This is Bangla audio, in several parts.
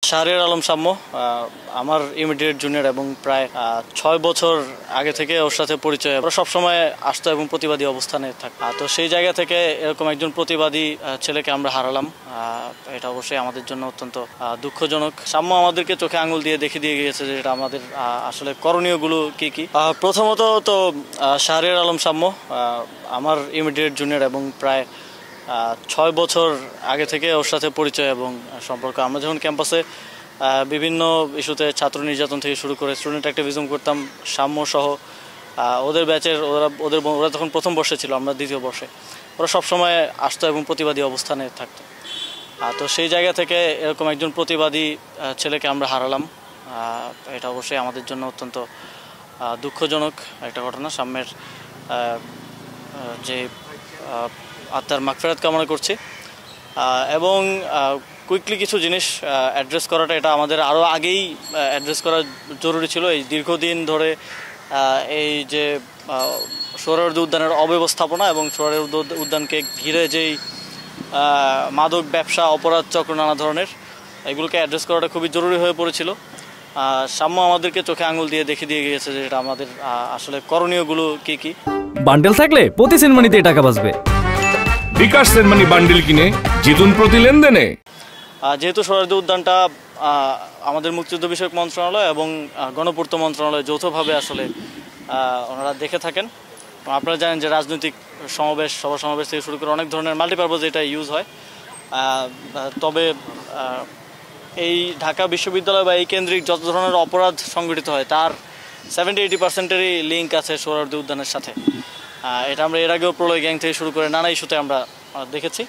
শাহরিয়ার আলম সাম্য আমার ইমিডিয়েট জুনিয়র এবং প্রায় 6 বছর আগে থেকে ওর সাথে পরিচয়। আমরা সবসময় আসতো এবং প্রতিবাদী অবস্থানে থাকতো। তো সেই জায়গা থেকে এরকম একজন প্রতিবাদী ছেলেকে আমরা হারালাম। এটা অবশ্যই আমাদের জন্য অত্যন্ত দুঃখজনক। সাম্য আমাদেরকে চোখে আঙুল দিয়ে দেখিয়ে দিয়ে গিয়েছে যে এটা আমাদের আসলে করণীয়গুলো কি কি। প্রথমত তো শাহরিয়ার আলম সাম্য আমার ইমিডিয়েট জুনিয়র এবং প্রায় 6 বছর আগে থেকে ওর সাথে পরিচয় এবং সম্পর্ক। আমরা যখন ক্যাম্পাসে বিভিন্ন ইস্যুতে ছাত্র নির্যাতন থেকে শুরু করে স্টুডেন্ট অ্যাক্টিভিজম করতাম, সাম্য সহ ওদের ব্যাচের ওরা তখন প্রথম বর্ষে ছিল, আমরা দ্বিতীয় বর্ষে। ওরা সবসময় আসতো এবং প্রতিবাদী অবস্থানে থাকতো। তো সেই জায়গা থেকে এরকম একজন প্রতিবাদী ছেলেকে আমরা হারালাম। এটা অবশ্যই আমাদের জন্য অত্যন্ত দুঃখজনক একটা ঘটনা। সাম্যের যে আত্মার মাগফিরাত কামনা করছি এবং কুইকলি কিছু জিনিস অ্যাড্রেস করাটা এটা আমাদের আরও আগেই অ্যাড্রেস করা জরুরি ছিল। এই দীর্ঘদিন ধরে এই যে সোহরাওয়ার্দী উদ্যানের অব্যবস্থাপনা এবং সোহরাওয়ার্দী উদ্যানকে ঘিরে যেই মাদক ব্যবসা, অপরাধ চক্র, নানা ধরনের, এগুলোকে অ্যাড্রেস করাটা খুবই জরুরি হয়ে পড়েছিল। সাম্য আমাদেরকে চোখে আঙুল দিয়ে দেখিয়ে দিয়ে গিয়েছে যে এটা আমাদের আসলে করণীয়গুলো কি কি। বান্ডেল থাকলে প্রতি সেনমানিতে টাকা বাঁচবে। বিকাশ সেনমানি বান্ডেল কিনে জিতুন প্রতি লেনদেনে। যেহেতু সোহরাওয়ার্দী উদ্যানটা আমাদের মুক্তিযুদ্ধ বিষয়ক মন্ত্রণালয় এবং গণপূর্ত মন্ত্রণালয় যৌথভাবে আসলে ওনারা দেখে থাকেন। আপনারা জানেন যে রাজনৈতিক সমাবেশ, সভা সমাবেশ থেকে শুরু করে অনেক ধরনের মাল্টিপারপাজ এটা ইউজ হয়। তবে এই ঢাকা বিশ্ববিদ্যালয় বা এই কেন্দ্রিক যত ধরনের অপরাধ সংগঠিত হয় তার 70-80%-এরই লিঙ্ক আছে সোহরাওয়ার্দী উদ্যানের সাথে। এটা আমরা এর আগেও প্রলয় গ্যাং থেকে শুরু করে নানা ইস্যুতে আমরা দেখেছি।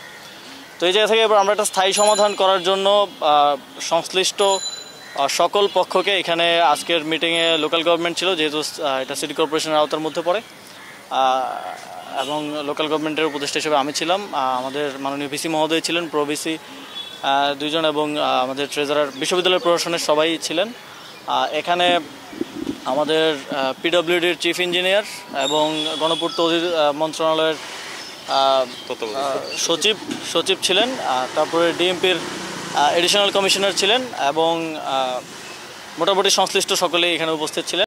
তো এই জায়গা থেকে এবার আমরা একটা স্থায়ী সমাধান করার জন্য সংশ্লিষ্ট সকল পক্ষকে, এখানে আজকের মিটিংয়ে লোকাল গভর্নমেন্ট ছিল, যেহেতু এটা সিটি কর্পোরেশনের আওতার মধ্যে পড়ে, এবং লোকাল গভর্নমেন্টের উপদেষ্টা হিসেবে আমি ছিলাম, আমাদের মাননীয় ভিসি মহোদয় ছিলেন, প্রো ভিসি 2 জন এবং আমাদের ট্রেজারার, বিশ্ববিদ্যালয় প্রশাসনের সবাই ছিলেন। এখানে আমাদের পিডব্লিউডির চিফ ইঞ্জিনিয়ার এবং গণপূর্ত মন্ত্রণালয়ের সচিব ছিলেন, তারপরে ডিএমপির এডিশনাল কমিশনার ছিলেন এবং মোটামুটি সংশ্লিষ্ট সকলেই এখানে উপস্থিত ছিলেন।